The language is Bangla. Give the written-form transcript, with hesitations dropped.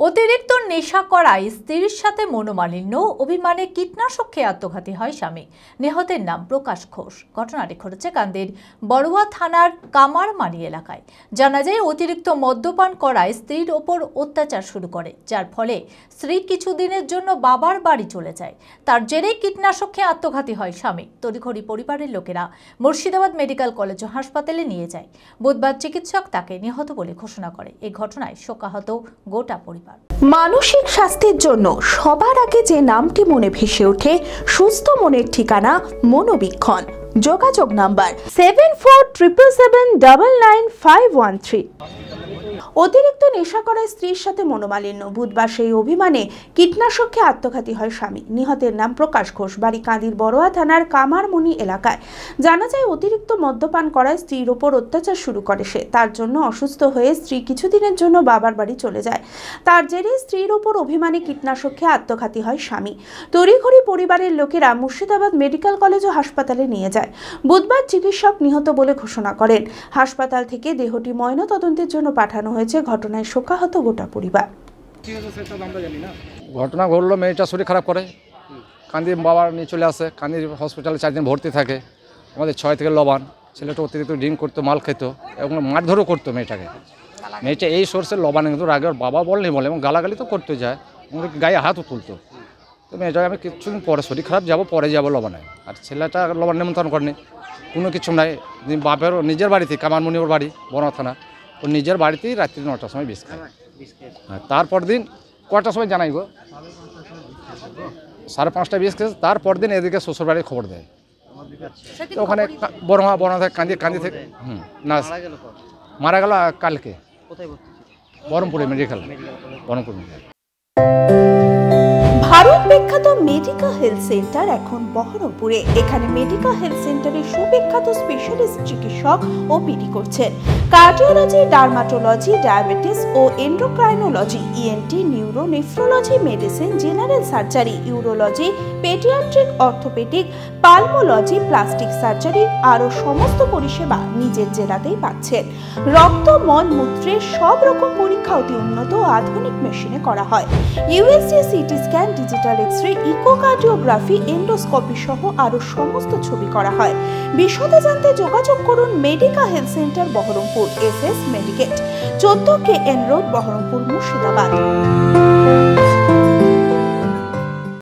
অতিরিক্ত নেশা করায় স্ত্রীর সাথে মনোমালিন্য অভিমানে কীটনাশক খেয়ে আত্মঘাতী হয় স্বামী। নিহতের নাম প্রকাশ ঘোষ। ঘটনাটি ঘটেছে কান্দির বড়ুয়া থানার কামারমারি এলাকায়। জানা যায়, অতিরিক্ত মদ্যপান করায় স্ত্রীর ওপর অত্যাচার শুরু করে, যার ফলে স্ত্রী কিছুদিনের জন্য বাবার বাড়ি চলে যায়। তার জেরেই কীটনাশক খেয়ে আত্মঘাতী হয় স্বামী। তড়িঘড়ি পরিবারের লোকেরা মুর্শিদাবাদ মেডিকেল কলেজ ও হাসপাতালে নিয়ে যায়। বুধবার চিকিৎসক তাকে নিহত বলে ঘোষণা করে। এই ঘটনায় শোকাহত গোটা পরিবার। মানসিক স্বাস্থ্যের জন্য সবার আগে যে নামটি মনে ভেসে ওঠে, সুস্থ মনের ঠিকানা মনোবীক্ষণ। যোগাযোগ নাম্বার 7477799513। অতিরিক্ত নেশা করায় স্ত্রীর সাথে মনোমালিন্য, বুধবার সেই অভিমানে কীটনাশক খেয়ে আত্মঘাতী হয় স্বামী। নিহতের নাম প্রকাশ ঘোষ, বাড়ি কাঁদির বড়ুয়া থানার কামারমণি এলাকায়। জানা যায়, অতিরিক্ত মদ্যপান করায় স্ত্রীর ওপর অত্যাচার শুরু করে সে। তার জন্য অসুস্থ হয়ে স্ত্রী কিছুদিনের জন্য বাবার বাড়ি চলে যায়। তার জেরে স্ত্রীর ওপর অভিমানে কীটনাশক খেয়ে আত্মঘাতী হয় স্বামী। তড়িঘড়ি পরিবারের লোকেরা মুর্শিদাবাদ মেডিকেল কলেজ ও হাসপাতালে নিয়ে যায়। বুধবার চিকিৎসক নিহত বলে ঘোষণা করেন। হাসপাতাল থেকে দেহটি ময়নাতদন্তের জন্য পাঠানো হয়েছে। ঘটনায় শোকাহত গোটা পরিবার। ঘটনা ঘটলো, মেয়েটা শরীর খারাপ করে, কান্দি বাবা নিয়ে চলে আসে। কান্দি হসপিটালে 4 দিন ভর্তি থাকে। আমাদের 6 থেকে লবান। ছেলেটা অতিরিক্ত ড্রিঙ্ক করতো, মাল খেত এবং মারধরও করতো মেয়েটাকে। মেয়েটা এই সোর্সে লবানে কিন্তু আগে ওর বাবা বলেনি বলে, এবং গালাগালি তো করতে যায়, গায়ে হাতও তুলতো। তো মেয়েটাকে আমি কিছুদিন পরে শরীর খারাপ যাবো, পরে যাবো লবানে। আর ছেলেটা লবান নেমন্তন্ন করেনি, কোনো কিছু নাই। বাপের নিজের বাড়িতে, কামারমণি ওর বাড়ি বড় থানা, ও নিজের বাড়িতেই রাত্রি 9টার সময় বিষ খায়। হ্যাঁ, তারপর দিন কয়টার সময় জানাই গো, 5:30টায় বিষ খেয়েছে। তারপর দিন এদিকে শ্বশুর বাড়ির খবর দেয়। ওখানে বড় থেকে কান্দি থেকে না, মারা গেল কালকে বহরমপুরে মেডিকেল। বহরমপুর মেডিকেল। ভারত বিখ্যাত মেডিকা হেলথ সেন্টার এখন বহরমপুরে। এখানে মেডিকা হেলথ সেন্টারে সুবিখ্যাত স্পেশালিস্ট চিকিৎসক ওপিডি করছেন। কার্ডিওলজি, ডার্মাটোলজি, ডায়াবেটিস ও endocrinology, ENT, neuro, nephrology, medicine, general surgery, urology, paediatric, orthopaedic, pulmology, plastic surgery আরও সমস্ত পরিষেবা নিজের জেলাতেই পাচ্ছেন। রক্ত, মল, মূত্রের সব রকম পরীক্ষা অতি উন্নত ও আধুনিক মেশিনে করা হয়। USG, CT scan, digital X-ray, echocardiography, endoscopy সহ আরও সমস্ত ছবি করা হয়। বিশদে জানতে যোগাযোগ করুন Medica health centre Baharampur, SS Medicate, 14 KN road, Baharampur, Murshidabad.